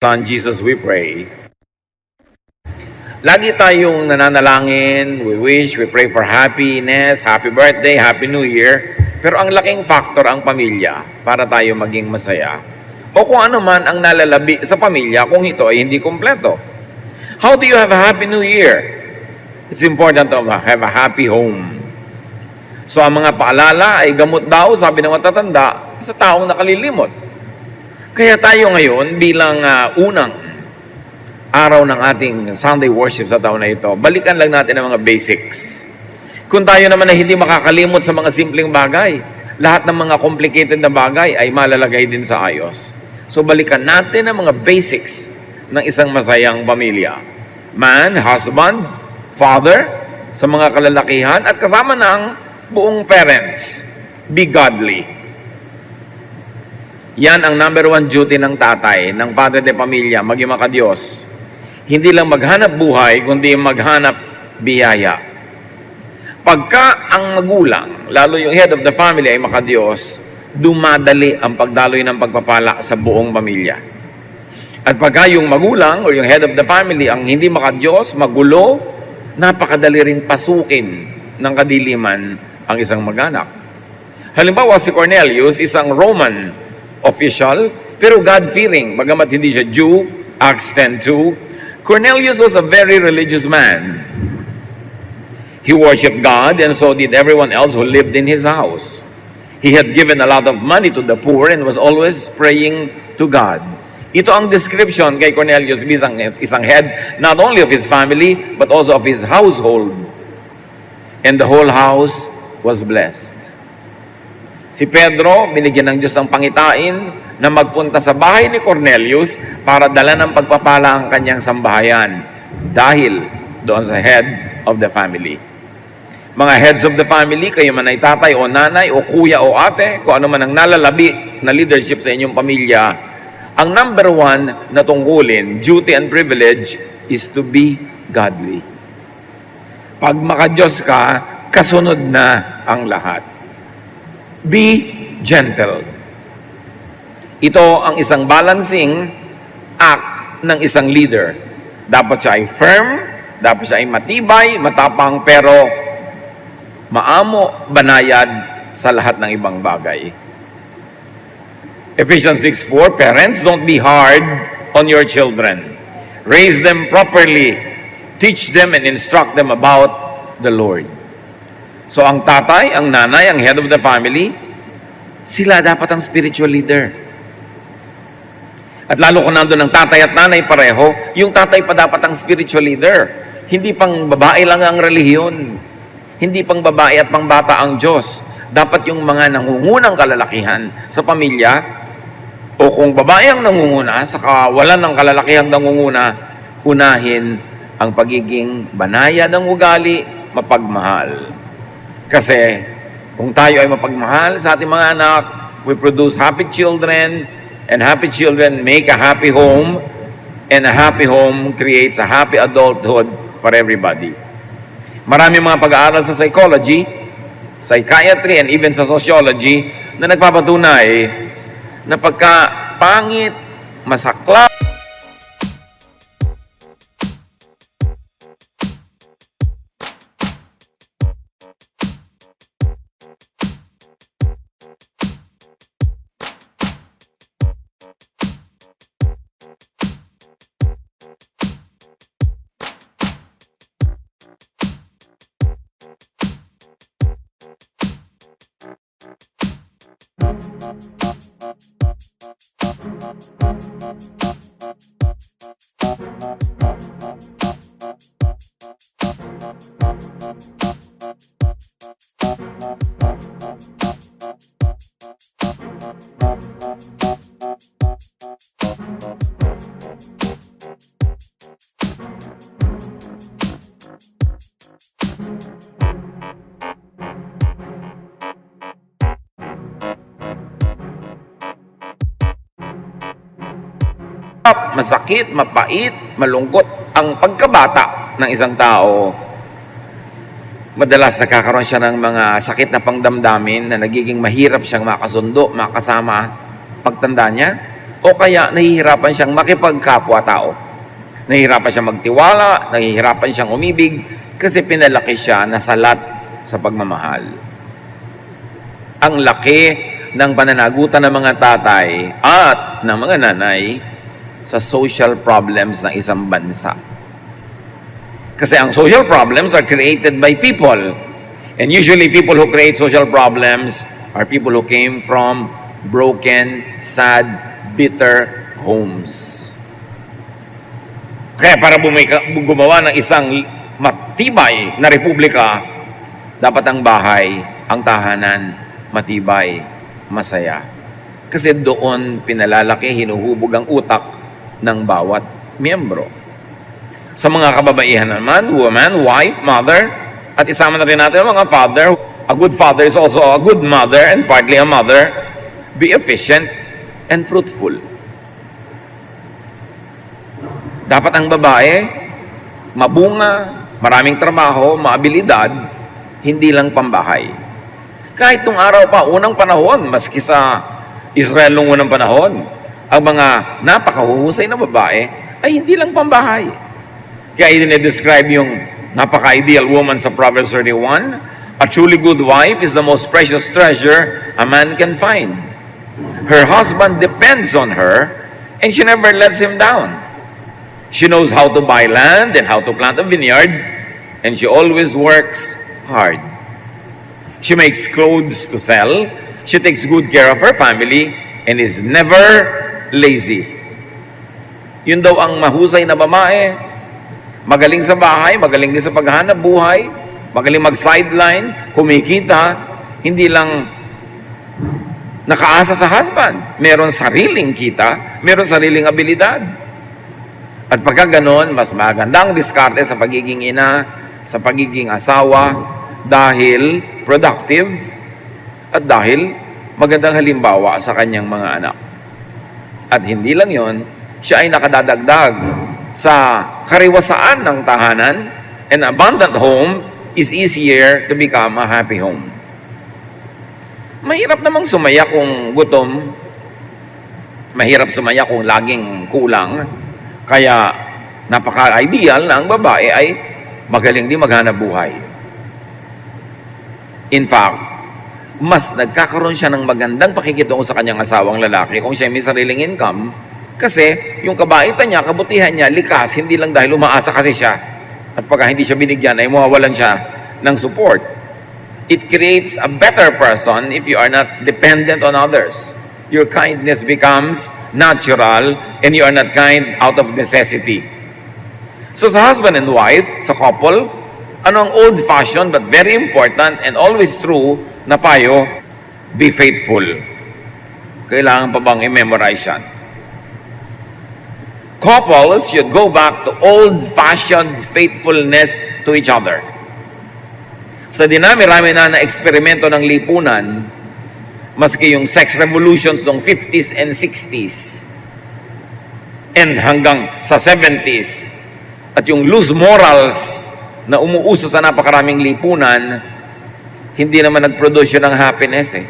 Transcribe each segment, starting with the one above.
Son Jesus we pray. Lagi tayong nananalangin, we wish, we pray for happiness, happy birthday, happy new year. Pero ang laking factor ang pamilya para tayo maging masaya. O kung ano man ang nalalabi sa pamilya kung ito ay hindi kumpleto. How do you have a happy new year? It's important to have a happy home. So ang mga paalala ay gamot daw, sabi ng matatanda, sa taong nakalilimot. Kaya tayo ngayon bilang unang araw ng ating Sunday worship sa taon na ito, balikan lang natin ang mga basics. Kung tayo naman ay hindi makakalimot sa mga simpleng bagay, lahat ng mga complicated na bagay ay malalagay din sa ayos. So balikan natin ang mga basics ng isang masayang pamilya. Man, husband, father, sa mga kalalakihan, at kasama ng buong parents. Be godly. Yan ang number one duty ng tatay, ng padre de pamilya, maging makadiyos. Hindi lang maghanap buhay, kundi maghanap biyaya. Pagka ang magulang, lalo yung head of the family ay makadiyos, dumadali ang pagdaloy ng pagpapala sa buong pamilya. At pagka yung magulang o yung head of the family ang hindi makadiyos, magulo, napakadali ring pasukin ng kadiliman ang isang mag-anak. Halimbawa si Cornelius, isang Roman official, pero God-fearing, bagamat hindi siya Jew, Acts 10:2. Cornelius was a very religious man. He worshipped God and so did everyone else who lived in his house. He had given a lot of money to the poor and was always praying to God. Ito ang description kay Cornelius bilang isang head not only of his family but also of his household. And the whole house was blessed. Si Pedro, binigyan ng Diyos ng pangitain na magpunta sa bahay ni Cornelius para dala ng pagpapala ang kanyang sambahayan dahil doon sa head of the family. Mga heads of the family, kayo man ay tatay o nanay o kuya o ate, kung ano man ang nalalabi na leadership sa inyong pamilya, ang number one na tungkulin, duty and privilege, is to be godly. Pag makadiyos ka, kasunod na ang lahat. Be gentle. Ito ang isang balancing act ng isang leader. Dapat siya ay firm, dapat siya ay matibay, matapang, pero maamo, banayad sa lahat ng ibang bagay. Ephesians 6:4, parents, don't be hard on your children. Raise them properly. Teach them and instruct them about the Lord. So ang tatay, ang nanay, ang head of the family, sila dapat ang spiritual leader. At lalo kung nandun ang tatay at nanay pareho, yung tatay pa dapat ang spiritual leader. Hindi pang babae lang ang relihiyon. Hindi pang babae at pang bata ang Diyos. Dapat yung mga nangungunang kalalakihan sa pamilya, o kung babae ang nangunguna, sa kawalan ng kalalakihan nangunguna, unahin ang pagiging banaya ng ugali, mapagmahal. Kasi kung tayo ay mapagmahal sa ating mga anak, we produce happy children, and happy children make a happy home, and a happy home creates a happy adulthood for everybody. Marami mga pag-aaral sa psychology, psychiatry, and even sa sociology na nagpapatunay na pagka pangit, masaklap, masakit, mapait, malungkot ang pagkabata ng isang tao. Madalas nakakaroon siya ng mga sakit na pangdamdamin na nagiging mahirap siyang makasundo, makasama pagtanda niya. o kaya nahihirapan siyang makipagkapwa-tao. Nahihirapan siyang magtiwala, nahihirapan siyang umibig kasi pinalaki siya na salat sa pagmamahal. Ang laki ng pananagutan ng mga tatay at ng mga nanay sa social problems ng isang bansa. Kasi ang social problems are created by people. And usually people who create social problems are people who came from broken, sad, bitter homes. Kaya para gumawa ng isang matibay na republika, dapat ang bahay, ang tahanan, matibay, masaya. Kasi doon pinalalaki, hinuhubog ang utak ng bawat miyembro. Sa mga kababaihan naman, woman, wife, mother, at isama na rin natin ang mga father. A good father is also a good mother and partly a mother. Be efficient and fruitful. Dapat ang babae, mabunga, maraming trabaho, maabilidad, hindi lang pambahay. Kahit nung araw pa, unang panahon, maski sa Israel nung unang panahon, ang mga napakahuhusay na babae ay hindi lang pambahay. Kaya describe yung napaka-ideal woman sa Proverbs 31. A truly good wife is the most precious treasure a man can find. Her husband depends on her and she never lets him down. She knows how to buy land and how to plant a vineyard, and she always works hard. She makes clothes to sell, she takes good care of her family, and is never lazy. Yun daw ang mahusay na babae, magaling sa bahay, magaling din sa paghahanap buhay, magaling mag-sideline, kumikita, hindi lang nakaasa sa husband. Meron sariling kita, meron sariling abilidad. At pagka ganon, mas magandang diskarte sa pagiging ina, sa pagiging asawa, dahil productive at dahil magandang halimbawa sa kanyang mga anak. At hindi lang yon, siya ay nakadadagdag sa kariwasaan ng tahanan. An abundant home is easier to become a happy home. Mahirap namang sumaya kung gutom. Mahirap sumaya kung laging kulang. Kaya napaka-ideal na ang babae ay magaling din maghanap buhay. In fact, mas nagkakaroon siya ng magandang pakikitungo sa kanyang asawang lalaki kung siya may sariling income, kasi yung kabaitan niya, kabutihan niya, likas, hindi lang dahil umaasa kasi siya. At pagka hindi siya binigyan, ay mawawalan siya ng support. It creates a better person if you are not dependent on others. Your kindness becomes natural and you are not kind out of necessity. So sa husband and wife, sa couple, ano ang old-fashioned but very important and always true na payo? Be faithful. Kailangan pa bang i-memorize yan? Couples should go back to old-fashioned faithfulness to each other. Sa dinami-rami na eksperimento ng lipunan, maski yung sex revolutions noong 50s and 60s, and hanggang sa 70s, at yung loose morals na umuuso sa napakaraming lipunan, hindi naman nag-produce yun ng happiness eh.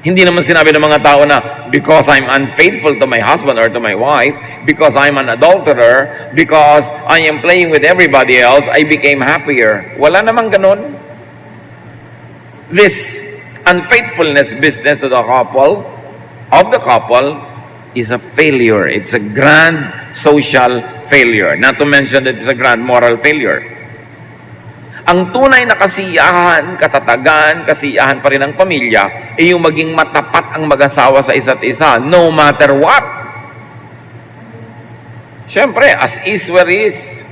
Hindi naman sinabi ng mga tao na, because I'm unfaithful to my husband or to my wife, because I'm an adulterer, because I am playing with everybody else, I became happier. Wala namang ganun. This unfaithfulness business to the couple, of the couple, is a failure. It's a grand social failure. Not to mention that it's a grand moral failure. Ang tunay na kasiyahan, katatagan, kasiyahan pa rin ng pamilya, ay yung maging matapat ang mag-asawa sa isa't isa, no matter what. Siyempre, as is where is.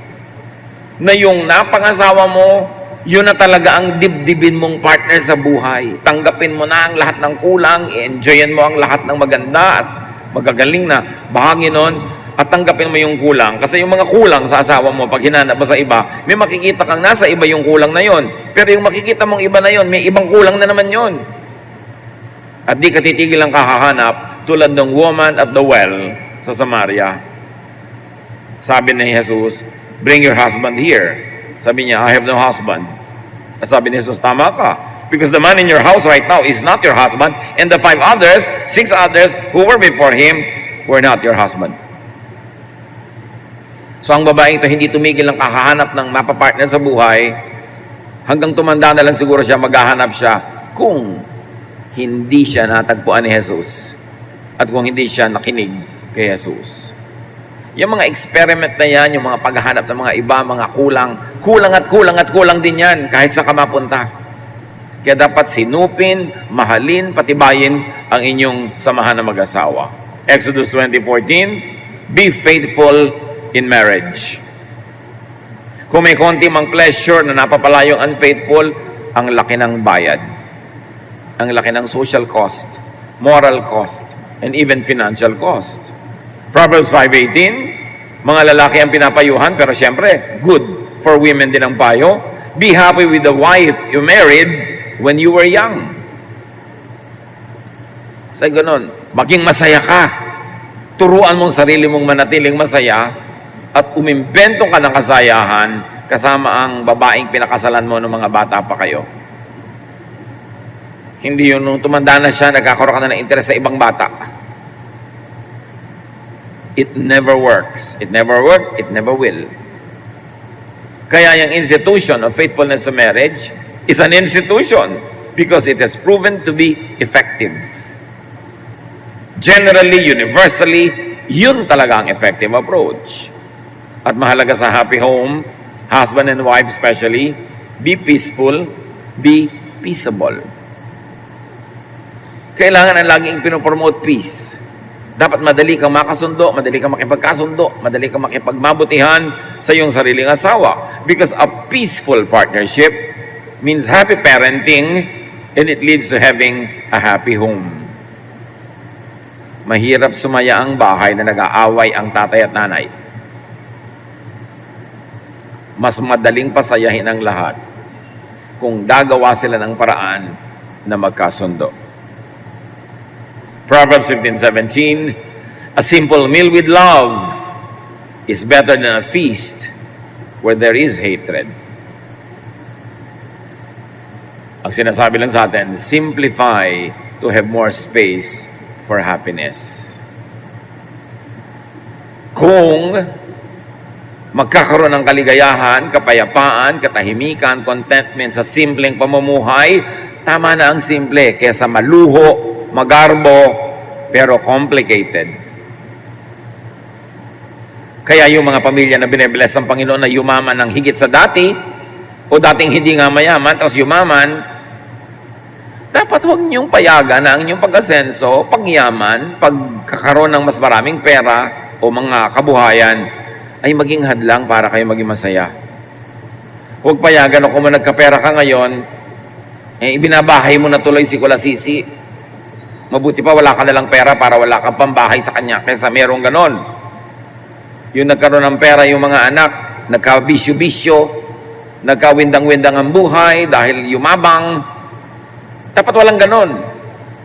Na yung napangasawa mo, yun na talaga ang dibdibin mong partner sa buhay. Tanggapin mo na ang lahat ng kulang, i-enjoyin mo ang lahat ng maganda at magagaling na bahagi nun, at tanggapin mo yung kulang. Kasi yung mga kulang sa asawa mo, pag hinanap mo sa iba, may makikita kang nasa iba yung kulang na yon. Pero yung makikita mong iba na yon, may ibang kulang na naman yon. At di ka titigil ang kakahanap, tulad ng woman at the well sa Samaria. Sabi ni Jesus, bring your husband here. Sabi niya, I have no husband. At sabi ni Jesus, tama ka. Because the man in your house right now is not your husband, and the 5 others, 6 others who were before him were not your husband. So ang babaeng ito hindi tumigil ng kakahanap ng mapapartner sa buhay, hanggang tumanda na lang siguro siya, maghahanap siya kung hindi siya natagpuan ni Jesus at kung hindi siya nakinig kay Jesus. Yung mga experiment na yan, yung mga paghahanap ng mga iba, mga kulang din yan kahit sa kamapunta. Kaya dapat sinupin, mahalin, patibayin ang inyong samahan ng mag-asawa. Exodus 20:14, be faithful in marriage. Kung may konti mang pleasure na napapalayong unfaithful, ang laki ng bayad. Ang laki ng social cost, moral cost, and even financial cost. Proverbs 5:18, mga lalaki ang pinapayuhan, pero siyempre, good for women din ang payo. Be happy with the wife you married when you were young. Sa ganun, maging masaya ka. Turuan mong sarili mong manatiling masaya at umimbento ka ng kasayahan kasama ang babaeng pinakasalan mo ng mga bata pa kayo. Hindi yun, nung tumanda na siya, nagkakaroon ka na ng interes sa ibang bata. It never works. It never worked. It never will. Kaya yung institution of faithfulness to marriage is an institution because it has proven to be effective. Generally, universally, yun talaga ang effective approach. At mahalaga sa happy home, husband and wife especially, be peaceful, be peaceable. Kailangan ang laging pinopromote peace. Dapat madali kang makasundo, madali kang makipagkasundo, madali kang makipagmabutihan sa iyong sariling asawa. Because a peaceful partnership means happy parenting, and it leads to having a happy home. Mahirap sumaya ang bahay na nag-aaway ang tatay at nanay. Mas madaling pasayahin ang lahat kung gagawa sila ng paraan na magkasundo. Proverbs 15:17, a simple meal with love is better than a feast where there is hatred. Ang sinasabi lang sa atin, simplify to have more space for happiness. Kung magkakaroon ng kaligayahan, kapayapaan, katahimikan, contentment sa simpleng pamumuhay, tama na ang simple kaysa maluho, magarbo, pero complicated. Kaya yung mga pamilya na binebless ng Panginoon na yumaman ng higit sa dati, o dating hindi nga mayaman, tapos yumaman, dapat huwag niyong payagan na ang inyong pag-asenso, pagyaman, pagkakaroon ng mas maraming pera o mga kabuhayan, ay maging hadlang para kayo maging masaya. Huwag payagan o kung nagkapera ka ngayon, ibinabahay mo na tuloy si Kulasisi. Mabuti pa wala ka nalang pera para wala kang pambahay sa kanya kaysa merong ganon. Yung nagkaroon ng pera yung mga anak, nagkabisyo-bisyo, nagkawindang-windang ang buhay dahil yumabang. Dapat walang ganon.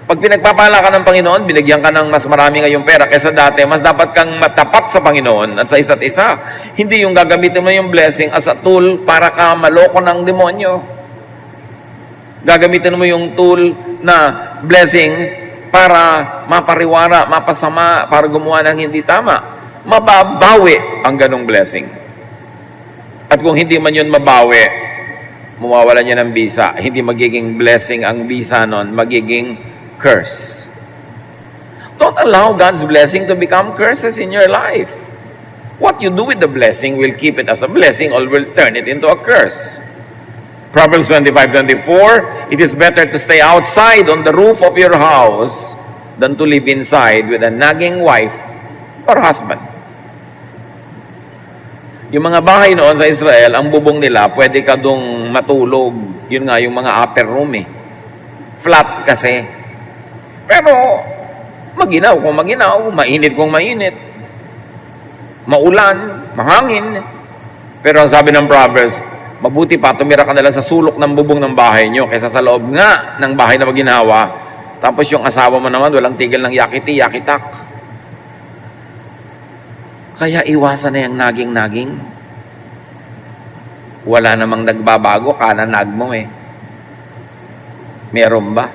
Pag pinagpapala ka ng Panginoon, binigyan ka ng mas marami ngayong pera kaysa dati, mas dapat kang matapat sa Panginoon at sa isa't isa. Hindi yung gagamitin mo yung blessing as a tool para ka maloko ng demonyo. Gagamitin mo yung tool na blessing para mapariwara, mapasama, para gumawa ng hindi tama. Mababawi ang ganong blessing. At kung hindi man yun mabawi, mawawalan niya ng bisa. Hindi magiging blessing ang bisa nun, magiging curse. Don't allow God's blessing to become curses in your life. What you do with the blessing will keep it as a blessing or will turn it into a curse. Proverbs 25:24, it is better to stay outside on the roof of your house than to live inside with a nagging wife or husband. Yung mga bahay noon sa Israel, ang bubong nila, pwede ka dong matulog. Yun nga, yung mga upper room Flat kasi. Pero, maginaw kung maginaw, mainit kung mainit. Maulan, mahangin. Pero ang sabi ng Proverbs, mabuti pa, tumira ka na lang sa sulok ng bubong ng bahay nyo kaysa sa loob nga ng bahay na maginawa. Tapos yung asawa mo naman, walang tigil ng yakiti, yakitak. Kaya iwasan na yung naging-naging. Wala namang nagbabago, kananag mo Meron ba?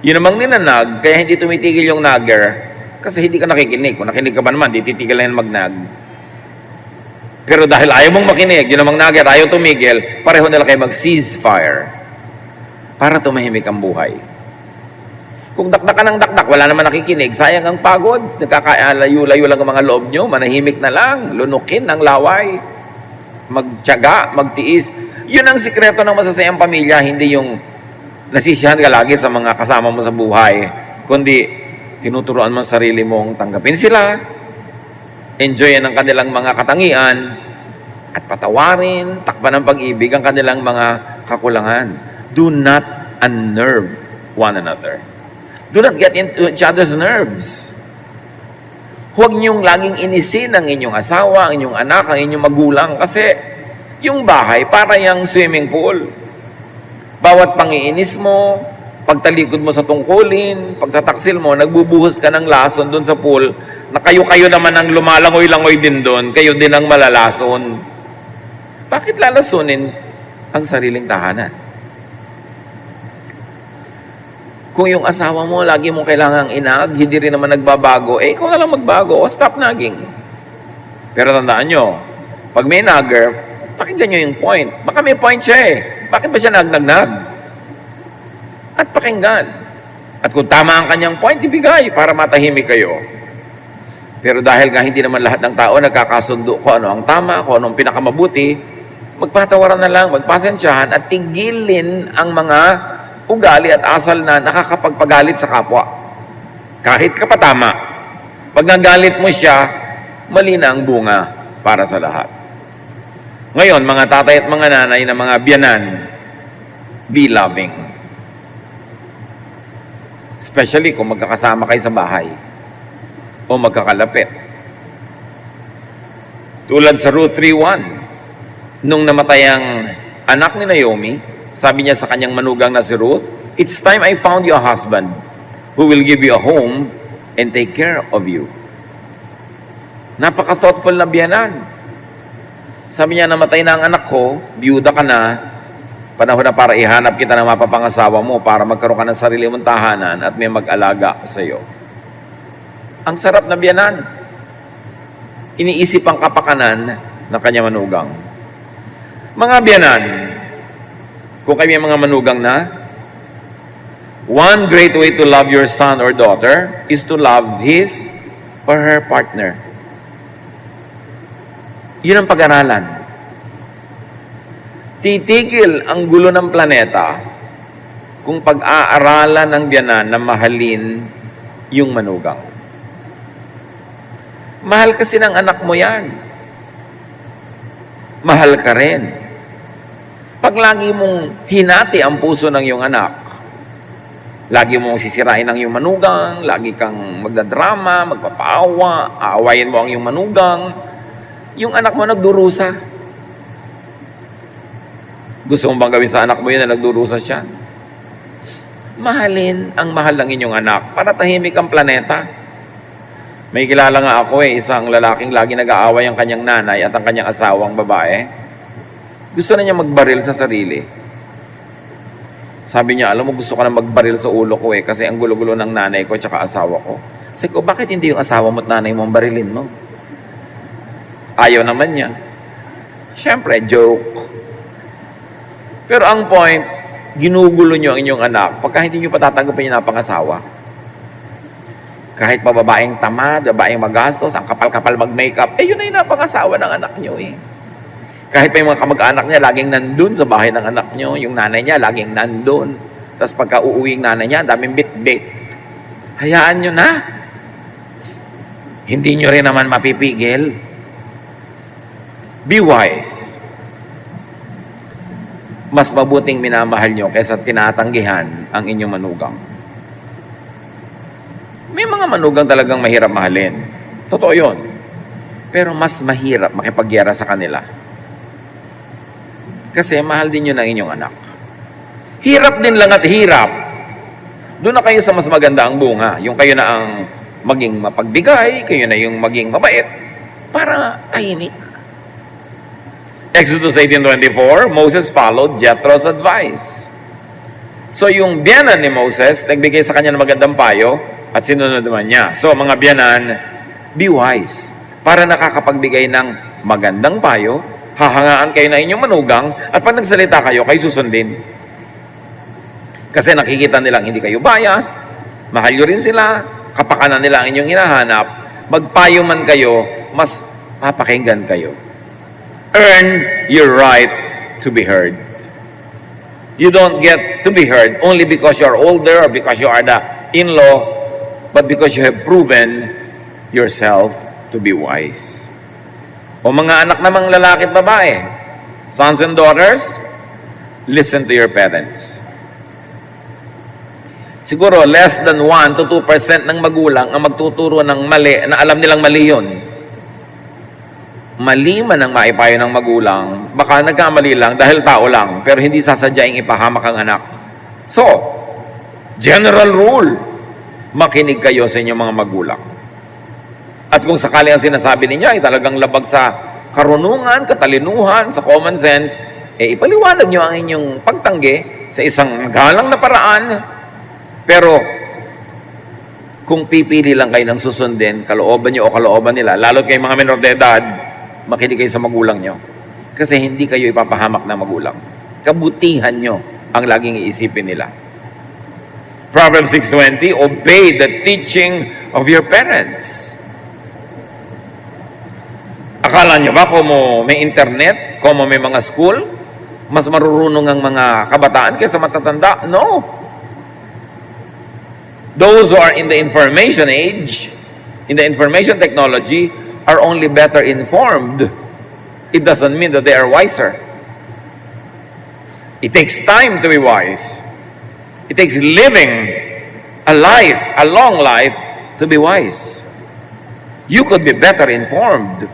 Yun namang ninanag, kaya hindi tumitigil yung nagger, kasi hindi ka nakikinig. Kung nakinig ka ba naman, di titigil na yan magnag. Pero dahil ayaw mong makinig, yun namang nagger, ayaw tumigil, pareho nila kayo mag-ceasefire para tumahimik ang buhay. Kung dakdak ka ng dakdak, wala naman nakikinig, sayang ang pagod, nagkakalayo-layo lang ang mga loob nyo, manahimik na lang, lunukin ang laway, magtiyaga, magtiis. Yun ang sikreto ng masasayang pamilya, hindi yung nasisiyahan ka lagi sa mga kasama mo sa buhay, kundi tinuturuan mo sa sarili mong tanggapin sila, enjoyin ang kanilang mga katangian, at patawarin, takpan ng pag-ibig ang kanilang mga kakulangan. Do not unnerve one another. Do not get into each other's nerves. Huwag niyong laging inisin ang inyong asawa, ang inyong anak, ang inyong magulang, kasi yung bahay para yung swimming pool. Bawat pangiinis mo, pagtalikod mo sa tungkulin, pagtataksil mo, nagbubuhos ka ng lason doon sa pool, na kayo-kayo naman ang lumalangoy-langoy din doon, kayo din ang malalason. Bakit lalasunin ang sariling tahanan? Kung yung asawa mo, lagi mong kailangang inag, hindi rin naman nagbabago, ikaw na lang magbago, o stop nagging. Pero tandaan nyo, pag may nagger, pakinggan nyo yung point. Baka may point siya eh. Bakit ba siya nagnag? At pakinggan. At kung tama ang kanyang point, ibigay para matahimik kayo. Pero dahil nga hindi naman lahat ng tao nagkakasundo kung ano ang tama, kung ano ang pinakamabuti, magpatawaran na lang, magpasensyahan at tigilin ang mga ugali at asal na nakakapagpagalit sa kapwa. Kahit ka pa tama, pag nagalit mo siya, mali na ang bunga para sa lahat. Ngayon, mga tatay at mga nanay na mga biyanan, be loving. Especially kung magkakasama kayo sa bahay o magkakalapit. Tulad sa Ruth 3:1, nung namatay ang anak ni Naomi, sabi niya sa kanyang manugang na si Ruth, "It's time I found you a husband who will give you a home and take care of you." Napaka-thoughtful na biyanan. Sabi niya, namatay na ang anak ko, biyuda ka na, panahon na para ihanap kita ng mapapangasawa mo para magkaroon ka ng sarili mong tahanan at may mag-alaga sa iyo. Ang sarap na biyanan. Iniisip ang kapakanan ng kanyang manugang. Mga biyanan, kung kayo may mga manugang na, one great way to love your son or daughter is to love his or her partner. Yun ang pag-aralan. Titigil ang gulo ng planeta kung pag-aaralan ng biyanan na mahalin yung manugang. Mahal kasi ng anak mo yan. Mahal ka rin. Pag lagi mong hinati ang puso ng iyong anak, lagi mong sisirain ang iyong manugang, lagi kang magdadrama, magpapaawa, aawayin mo ang iyong manugang, yung anak mo nagdurusa. Gusto mong bang gawin sa anak mo yun na nagdurusa siya? Mahalin ang mahal ng inyong anak para tahimik ang planeta. May kilala nga ako isang lalaking lagi nag-aaway ang kanyang nanay at ang kanyang asawang babae. Gusto na niya magbaril sa sarili. Sabi niya, alam mo, gusto ka na magbaril sa ulo ko kasi ang gulo-gulo ng nanay ko at asawa ko. Sabi ko, bakit hindi yung asawa mo at nanay mo ang barilin mo? Ayaw naman niya. Siyempre, joke. Pero ang point, ginugulo niyo ang inyong anak pagka hindi niyo patatanggapin yung napangasawa. Kahit pa babaeng tamad, babaeng magastos, ang kapal-kapal mag-makeup, yun na yung napangasawa ng anak niyo eh. Kahit pa yung mga kamag-anak niya, laging nandun sa bahay ng anak niyo. Yung nanay niya, laging nandun. Tapos pagka uuwi yung nanay niya, daming bit-bit. Hayaan nyo na. Hindi nyo rin naman mapipigil. Be wise. Mas mabuting minamahal nyo kaysa tinatanggihan ang inyong manugang. May mga manugang talagang mahirap mahalin. Totoo yun. Pero mas mahirap makipagyera sa kanila. Kasi mahal din yun ang inyong anak. Hirap din lang at hirap. Doon na kayo sa mas maganda ang bunga. Yung kayo na ang maging mapagbigay, kayo na yung maging mabait, para tahimik. Exodus 18:24, Moses followed Jethro's advice. So yung biyanan ni Moses, nagbigay sa kanya ng magandang payo at sinunod naman niya. So mga biyanan, be wise para nakakapagbigay ng magandang payo, hahangaan kayo na inyong manugang at pag nagsalita kayo, kayo susundin. Kasi nakikita nilang hindi kayo biased, mahal nyo rin sila, kapakanan nila ang inyong hinahanap, magpayo man kayo, mas papakinggan kayo. Earn your right to be heard. You don't get to be heard only because you're older or because you are the in-law, but because you have proven yourself to be wise. O mga anak namang lalaki at babae, sons and daughters, listen to your parents. Siguro less than 1 to 2% ng magulang ang magtuturo ng mali na alam nilang mali yun. Mali man ang maipayo ng magulang, baka nagkamali lang dahil tao lang, pero hindi sasadyaing ipahamak ang anak. So, general rule, makinig kayo sa inyong mga magulang. At kung sakali ang sinasabi ninyo ay talagang labag sa karunungan, katalinuhan, sa common sense, ipaliwanag nyo ang inyong pagtanggi sa isang galang na paraan. Pero, kung pipili lang kayo ng susundin, kalooban nyo o kalooban nila, lalo't kayo mga menor de edad, makinig kayo sa magulang nyo. Kasi hindi kayo ipapahamak ng magulang. Kabutihan nyo ang laging iisipin nila. Proverbs 6:20, obey the teaching of your parents. Akala nyo ba kung may internet, kung may mga school, mas marurunong ang mga kabataan kaysa matatanda? No. Those who are in the information age, in the information technology, are only better informed. It doesn't mean that they are wiser. It takes time to be wise. It takes living a life, a long life, to be wise. You could be better informed,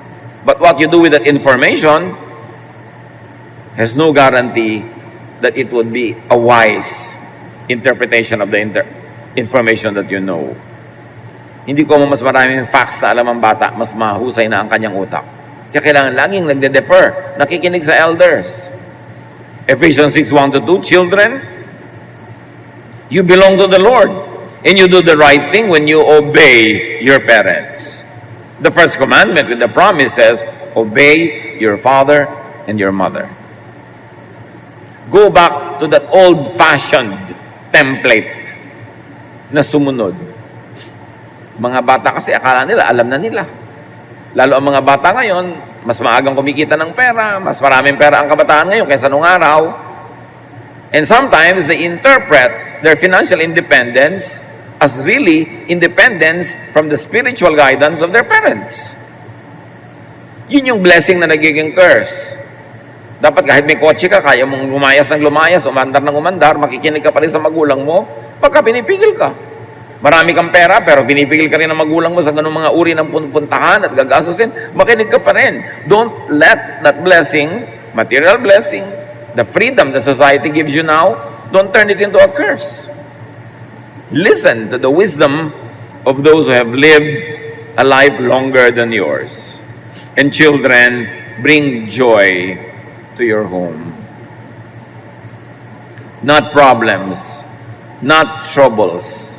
but what you do with that information has no guarantee that it would be a wise interpretation of the information that you know. Hindi ko mas maraming facts na alam ang bata, mas mahusay na ang kanyang utak. Kaya kailangan laging nagde-defer, nakikinig sa elders. Ephesians 6:1-2, children, you belong to the Lord, and you do the right thing when you obey your parents. The first commandment with the promise says, obey your father and your mother. Go back to that old-fashioned template na sumunod. Mga bata kasi akala nila, alam na nila. Lalo ang mga bata ngayon, mas maagang kumikita ng pera, mas maraming pera ang kabataan ngayon kaysa nung araw. And sometimes they interpret their financial independence as really independence from the spiritual guidance of their parents. Yun yung blessing na nagiging curse. Dapat kahit may kotse ka, kaya mong lumayas ng lumayas, umandar ng umandar, makikinig ka pa rin sa magulang mo, pagka pinipigil ka. Marami kang pera, pero pinipigil ka rin ng magulang mo sa ganung mga uri ng puntahan at gagasusin, makinig ka pa rin. Don't let that blessing, material blessing, the freedom the society gives you now, don't turn it into a curse. Listen to the wisdom of those who have lived a life longer than yours. And children, bring joy to your home. Not problems, not troubles.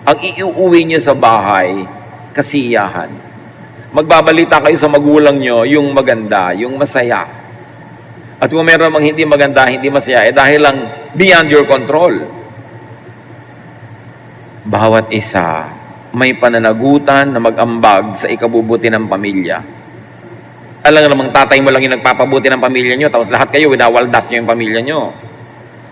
Ang iuuwi niyo sa bahay, kasiyahan. Magbabalita kayo sa magulang niyo yung maganda, yung masaya. At kung meron mang hindi maganda, hindi masaya, dahil lang beyond your control. Bawat isa may pananagutan na mag-ambag sa ikabubuti ng pamilya. Alam namang tatay mo lang yung nagpapabuti ng pamilya nyo, tapos lahat kayo, winawaldas nyo yung pamilya nyo.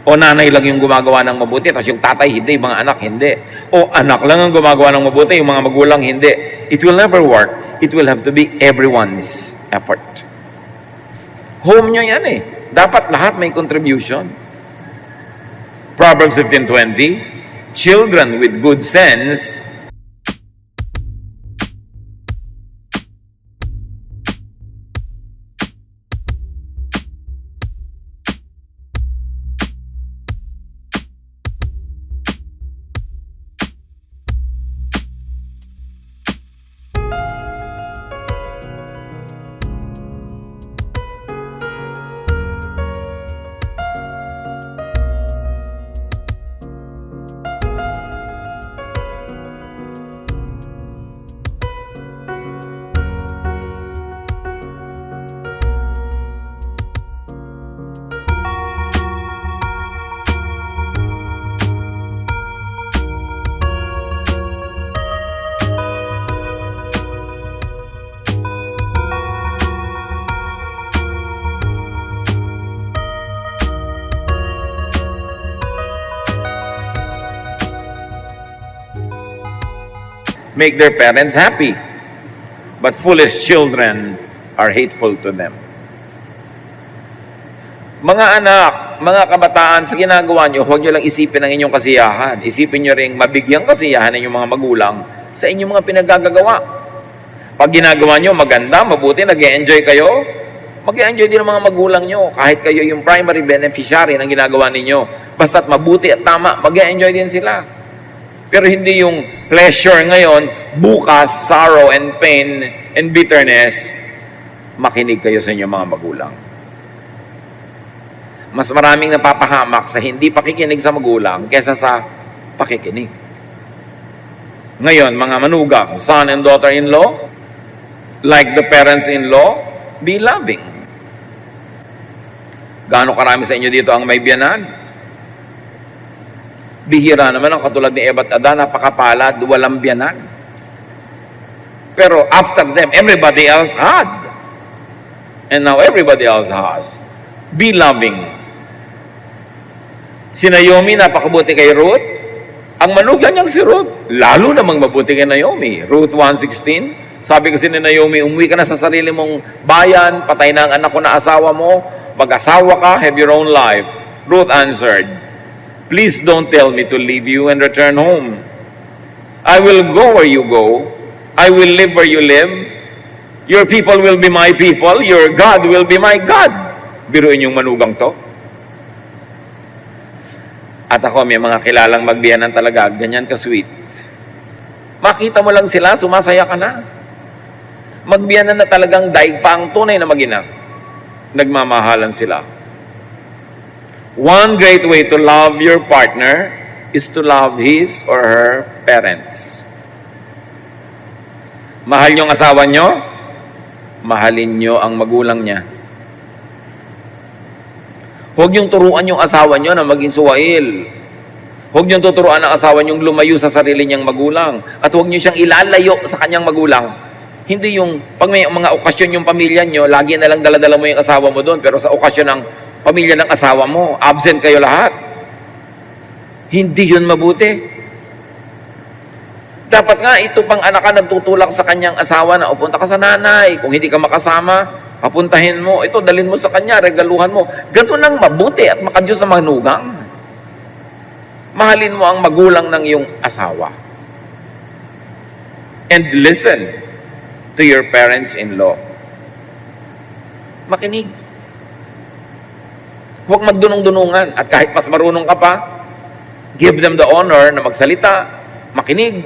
O nanay lang yung gumagawa ng mabuti, tapos yung tatay hindi, yung mga anak hindi. O anak lang ang gumagawa ng mabuti, yung mga magulang hindi. It will never work. It will have to be everyone's effort. Home nyo yan eh. Dapat lahat may contribution. Proverbs 15:20, children with good sense make their parents happy. But foolish children are hateful to them. Mga anak, mga kabataan, sa ginagawa nyo, huwag nyo lang isipin ang inyong kasiyahan. Isipin nyo ring mabigyang kasiyahan ng inyong mga magulang sa inyong mga pinagagagawa. Pag ginagawa nyo maganda, mabuti, nag-e-enjoy kayo, mag-e-enjoy din ang mga magulang nyo. Kahit kayo yung primary beneficiary ng ginagawa ninyo. Basta't mabuti at tama, mag-e-enjoy din sila. Pero hindi yung pleasure ngayon, bukas, sorrow and pain and bitterness, makinig kayo sa inyong mga magulang. Mas maraming napapahamak sa hindi pakikinig sa magulang kesa sa pakikinig. Ngayon, mga manugang, son and daughter-in-law, like the parents-in-law, be loving. Gaano karami sa inyo dito ang may biyanan? Bihira naman ang katulad ni Eva at Adan, napakapalad, walang biyanan. Pero after them, everybody else had. And now everybody else has. Be loving. Si Naomi, napakabuti kay Ruth. Ang manugang niyang si Ruth, lalo namang mabuti kay Naomi. Ruth 1:16, sabi kasi ni Naomi, umuwi ka na sa sarili mong bayan, patay na ang anak ko na asawa mo, mag-asawa ka, have your own life. Ruth answered, please don't tell me to leave you and return home. I will go where you go. I will live where you live. Your people will be my people. Your God will be my God. Biruin yung manugang to. At ako, may mga kilalang magbiyanan talaga, ganyan ka-sweet. Makita mo lang sila, sumasaya ka na. Magbiyanan na talagang daig pa ang tunay na mag-ina. Nagmamahalan sila. One great way to love your partner is to love his or her parents. Mahal niyo ang asawa niyo, mahalin niyo ang magulang niya. Huwag niyong turuan yung asawa niyo na maging suwail. Huwag niyong tuturuan ang asawa niyong lumayo sa sarili niyang magulang. At huwag niyo siyang ilalayo sa kanyang magulang. Hindi yung, pag may mga okasyon yung pamilya niyo, lagi na lang daladala mo yung asawa mo doon, pero sa okasyon ng pamilya ng asawa mo, absent kayo lahat. Hindi yun mabuti. Dapat nga, ito pang anak ka nagtutulak sa kanyang asawa na, o punta ka sa nanay. Kung hindi ka makasama, papuntahin mo. Ito, dalhin mo sa kanya, regaluhan mo. Ganun lang mabuti at makadiyos sa manugang. Mahalin mo ang magulang ng iyong asawa. And listen to your parents-in-law. Makinig. Huwag magdunong-dunungan. At kahit mas marunong ka pa, give them the honor na magsalita, makinig.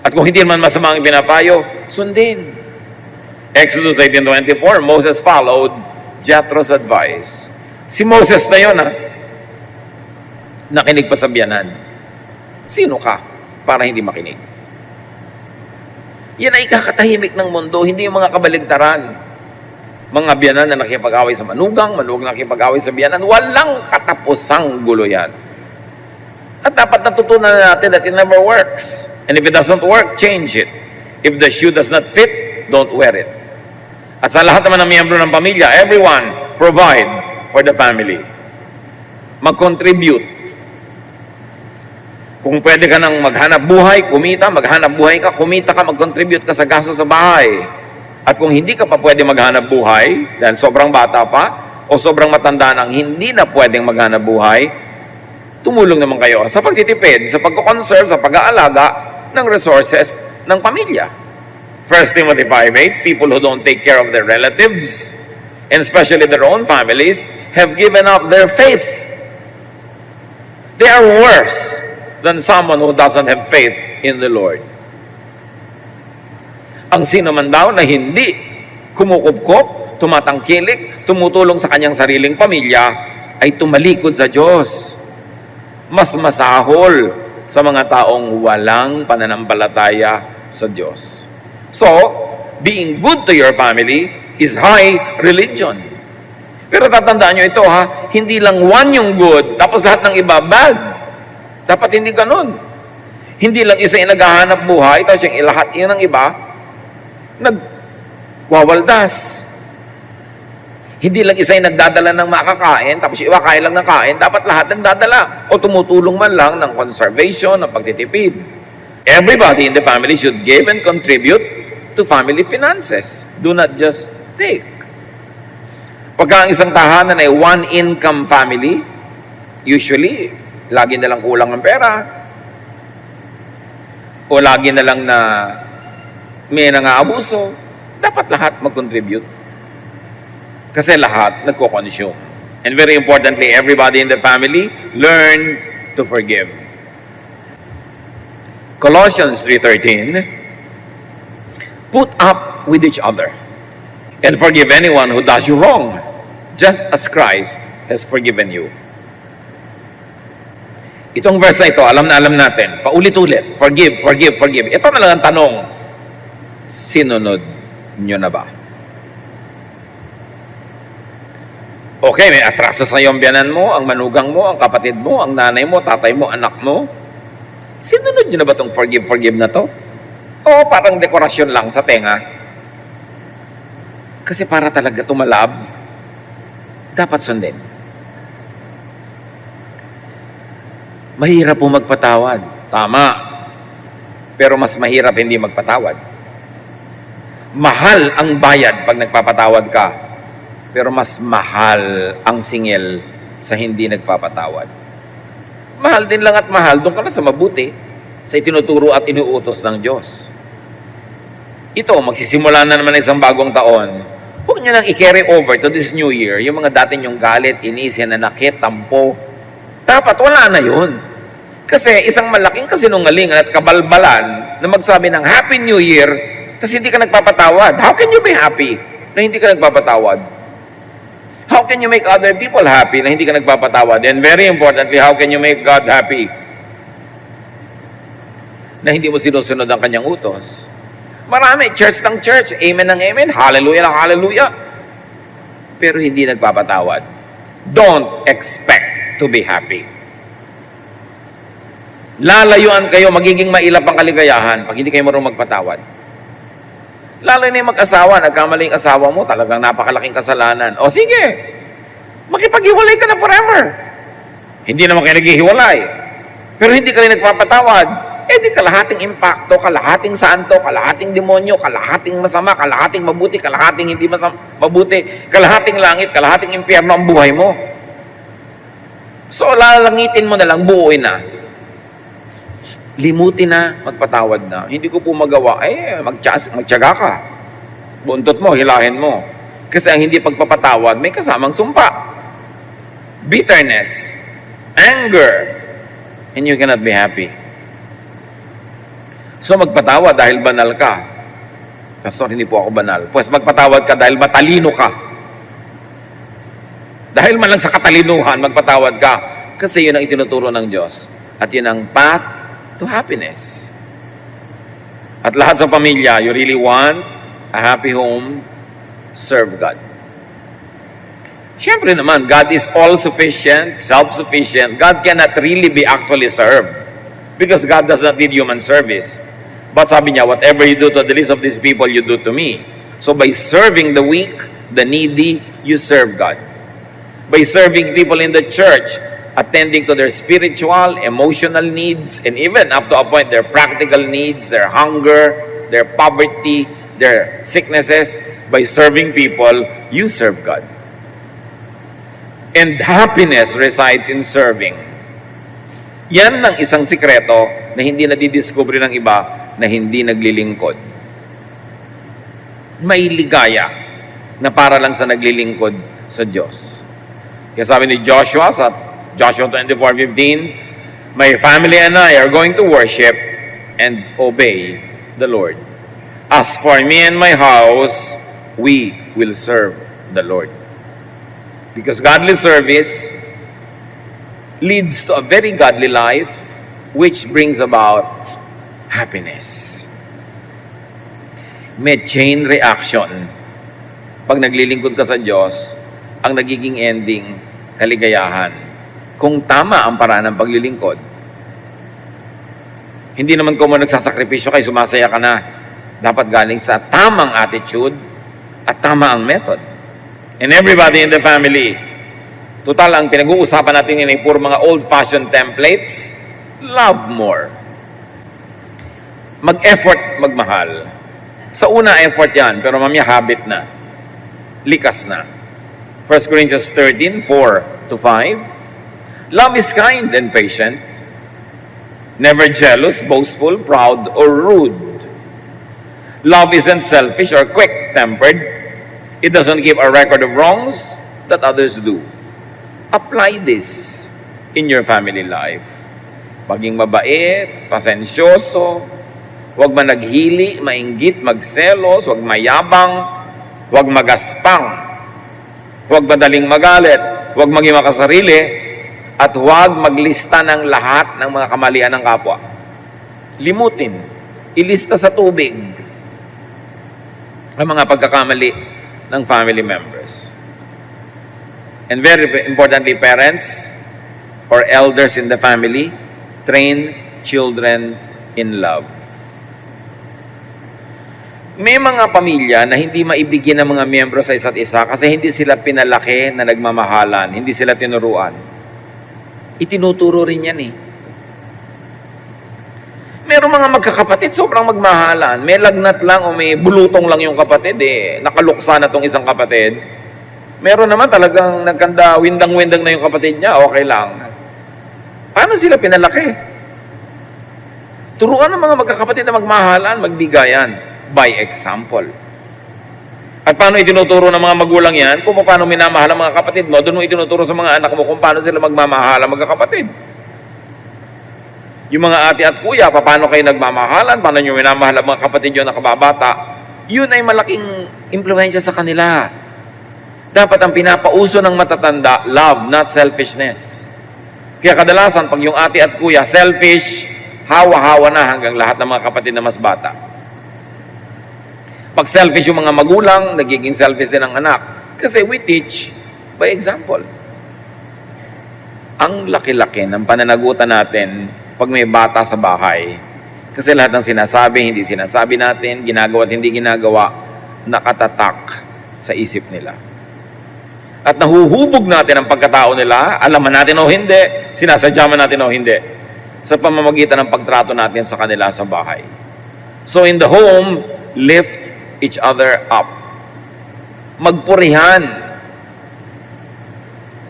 At kung hindi man masama ang pinapayo, sundin. Exodus 18:24, Moses followed Jethro's advice. Si Moses na yun, nakinig pa sa biyanan. Sino ka para hindi makinig? Yan ay kakatahimik ng mundo, hindi yung mga kabaligtaran. Mga biyanan na nakipag-away sa manugang na nakipag-away sa biyanan, walang katapusang gulo yan. At dapat natutunan natin that it never works. And if it doesn't work, change it. If the shoe does not fit, don't wear it. At sa lahat naman ng miyembro ng pamilya, everyone provide for the family. Mag-contribute. Kung pwede ka nang maghanap buhay, kumita, maghanap buhay ka, kumita ka, mag-contribute ka sa gasto sa bahay. At kung hindi ka pa pwede maghanap buhay, dahil sobrang bata pa, o sobrang matanda nang hindi na pwedeng maghanap buhay, tumulong naman kayo sa pagtitipid, sa pagko-conserve, sa pag-aalaga ng resources ng pamilya. 1 Timothy 5:8, people who don't take care of their relatives, and especially their own families, have given up their faith. They are worse than someone who doesn't have faith in the Lord. Ang sino man daw na hindi kumukupkop, tumatangkilik, tumutulong sa kanyang sariling pamilya, ay tumalikod sa Diyos. Mas masahol sa mga taong walang pananampalataya sa Diyos. So, being good to your family is high religion. Pero tatandaan nyo ito hindi lang one yung good, tapos lahat ng iba bad. Dapat hindi ganun. Hindi lang isa yung naghahanap buhay, tapos yung lahat yun ng iba, nagwawaldas. Hindi lang isa yung nagdadala ng makakain, tapos yung iba kain lang ng kain, dapat lahat nagdadala. O tumutulong man lang ng conservation, ng pagtitipid. Everybody in the family should give and contribute to family finances. Do not just take. Pagka ang isang tahanan ay one-income family, usually, lagi na lang kulang ang pera. O lagi na lang na may nangaabuso. Dapat lahat mag-contribute. Kasi lahat nagko-consume. And very importantly, everybody in the family, learn to forgive. Colossians 3:13, put up with each other and forgive anyone who does you wrong, just as Christ has forgiven you. Itong verse na ito, alam na alam natin, paulit-ulit, forgive, forgive, forgive. Ito na lang ang tanong, sinunod nyo na ba? Okay, may atraso sa iyong biyanan mo, ang manugang mo, ang kapatid mo, ang nanay mo, tatay mo, anak mo. Sinunod nyo na ba itong forgive, forgive na to? O parang dekorasyon lang sa tenga? Kasi para talaga tumalab, dapat sundin. Mahirap po magpatawad. Tama. Pero mas mahirap hindi magpatawad. Mahal ang bayad pag nagpapatawad ka. Pero mas mahal ang singil sa hindi nagpapatawad. Mahal din lang at mahal, doon ka na sa mabuti, sa itinuturo at inuutos ng Diyos. Ito, magsisimula na naman isang bagong taon. Huwag nyo nang i-carry over to this new year, yung mga dati nyong galit, inis, nanakit, tampo. Dapat wala na yun. Kasi isang malaking kasinungalingan at kabalbalan na magsabi ng Happy New Year, tapos hindi ka nagpapatawad. How can you be happy na hindi ka nagpapatawad? How can you make other people happy na hindi ka nagpapatawad? And very importantly, how can you make God happy na hindi mo sinusunod ang kanyang utos? Marami, church ng church, amen ng amen, hallelujah ng hallelujah, pero hindi nagpapatawad. Don't expect to be happy. Lalayuan kayo, magiging mailap ang kaligayahan pag hindi kayo marunong magpatawad. Lalo na yung mag-asawa, nagkamali yung asawa mo, talagang napakalaking kasalanan. O sige, makipaghiwalay ka na forever. Hindi naman kayo naghihiwalay. Pero hindi ka rin nagpapatawad. Di kalahating impacto, kalahating santo, kalahating demonyo, kalahating masama, kalahating mabuti, kalahating hindi mabuti, kalahating langit, kalahating impyerno ang buhay mo. So, lalangitin mo na lang, buuin na. Limutin na, magpatawad na. Hindi ko po magawa, magtiyaga ka. Buntot mo, hilahin mo. Kasi ang hindi pagpapatawad, may kasamang sumpa. Bitterness, anger, and you cannot be happy. So magpatawad dahil banal ka. Pastor, hindi po ako banal. Pues magpatawad ka dahil matalino ka. Dahil man lang sa katalinuhan, magpatawad ka. Kasi yun ang itinuturo ng Diyos. At yun ang path to happiness. At lahat sa pamilya, you really want a happy home, serve God. Siyempre naman, God is all-sufficient, self-sufficient. God cannot really be actually served because God does not need human service. But sabi niya, whatever you do to the least of these people, you do to me. So by serving the weak, the needy, you serve God. By serving people in the church, attending to their spiritual, emotional needs, and even up to a point, their practical needs, their hunger, their poverty, their sicknesses, by serving people, you serve God. And happiness resides in serving. Yan ang isang sikreto na hindi nadidiscover ng iba na hindi naglilingkod. May ligaya na para lang sa naglilingkod sa Diyos. Kaya sabi ni Joshua sa Joshua 24:15, my family and I are going to worship and obey the Lord. As for me and my house, we will serve the Lord. Because godly service leads to a very godly life which brings about happiness. May chain reaction. Pag naglilingkod ka sa Diyos, ang nagiging ending, kaligayahan. Kung tama ang paraan ng paglilingkod. Hindi naman kung nagsasakripisyo kayo, sumasaya ka na. Dapat galing sa tamang attitude at tama ang method. And everybody in the family, total ang pinag-uusapan natin yun ay puro mga old-fashioned templates, love more. Mag-effort magmahal. Sa una, effort yan, pero mamaya habit na. Likas na. 1 Corinthians 13, 4-5. Love is kind and patient, never jealous, boastful, proud, or rude. Love isn't selfish or quick-tempered. It doesn't keep a record of wrongs that others do. Apply this in your family life. Maging mabait, pasensyoso, huwag managhili, mainggit, magselos, huwag mayabang, huwag magaspang, huwag madaling magalit, huwag maging makasarili, at huwag maglista ng lahat ng mga kamalian ng kapwa. Limutin, ilista sa tubig ang mga pagkakamali ng family members. And very importantly, parents or elders in the family, train children in love. May mga pamilya na hindi maibigin ng mga miyembro sa isa't isa kasi hindi sila pinalaki na nagmamahalan, hindi sila tinuruan. Itinuturo rin yan eh. Merong mga magkakapatid, sobrang magmahalan. May lagnat lang o may bulutong lang yung kapatid eh. Nakaluksa na tong isang kapatid. Meron naman talagang nagkanda, windang-windang na yung kapatid niya, okay lang. Paano sila pinalaki? Turuan ng mga magkakapatid na magmahalan, magbigayan. By example. At paano itinuturo ng mga magulang yan? Kung paano minamahal ang mga kapatid mo, doon mo itinuturo sa mga anak mo kung paano sila magmamahal ang magkakapatid. Yung mga ate at kuya, paano kayo nagmamahalan, paano nyo minamahal ang mga kapatid nyo na kababata, yun ay malaking impluensya sa kanila. Dapat ang pinapauso ng matatanda, love, not selfishness. Kaya kadalasan, pag yung ate at kuya, selfish, hawa-hawa na hanggang lahat ng mga kapatid na mas bata. Pag selfish yung mga magulang, nagiging selfish din ang anak. Kasi we teach by example. Ang laki-laki ng pananagutan natin pag may bata sa bahay. Kasi lahat ng sinasabi, hindi sinasabi natin, ginagawa at hindi ginagawa, nakatatak sa isip nila. At nahuhubog natin ang pagkatao nila, alaman natin o hindi, sinasadya man natin o hindi, sa pamamagitan ng pagtrato natin sa kanila sa bahay. So in the home, lift each other up. Magpurihan.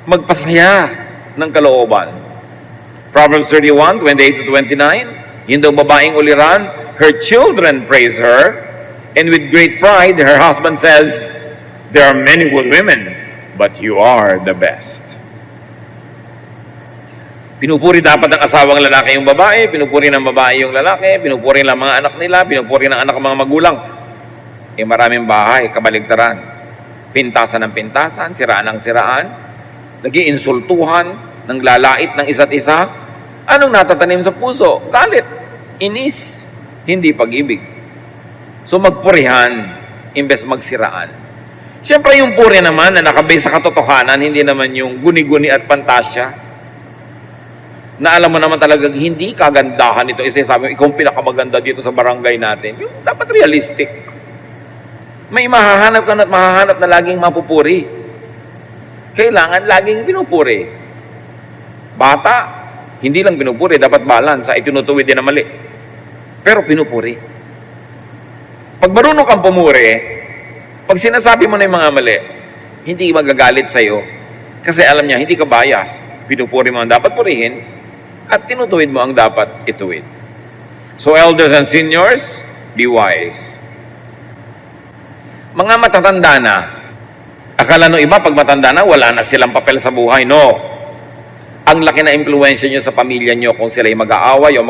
Magpasaya ng kalooban. Proverbs 31, 28-29, yung daw babaeng uliran, her children praise her, and with great pride, her husband says, there are many good women, but you are the best. Pinupuri dapat ng asawang lalaki yung babae, pinupuri ng babae yung lalaki, pinupuri ng mga anak nila, pinupuri ng anak ng mga magulang. Eh maraming bahay, kabaligtaran. Pintasan ng pintasan, siraan ng siraan, nag-iinsultuhan, nang lalait ng isa't isa. Anong natatanim sa puso? Galit, inis, hindi pag-ibig. So magpurihan, imbes magsiraan. Siyempre yung puri naman na nakabase sa katotohanan, hindi naman yung guni-guni at pantasya. Na alam mo naman talagang hindi kagandahan ito. Isa sabi mo, ikaw ang pinakamaganda dito sa barangay natin. Yung dapat realistic. May mahahanap ka at mahahanap na laging mapupuri. Kailangan laging pinupuri. Bata, hindi lang pinupuri, dapat balance, ay tinutuwid din na mali. Pero pinupuri. Pag marunong kang pumuri, pag sinasabi mo na yung mga mali, hindi magagalit sa'yo. Kasi alam niya, hindi ka biased. Pinupuri mo ang dapat purihin at tinutuwid mo ang dapat ituwid. So elders and seniors, be wise. Mga matatanda na, akala nung iba pag matanda na, wala na silang papel sa buhay. No. Ang laki na impluensya nyo sa pamilya nyo kung sila'y mag-aaway o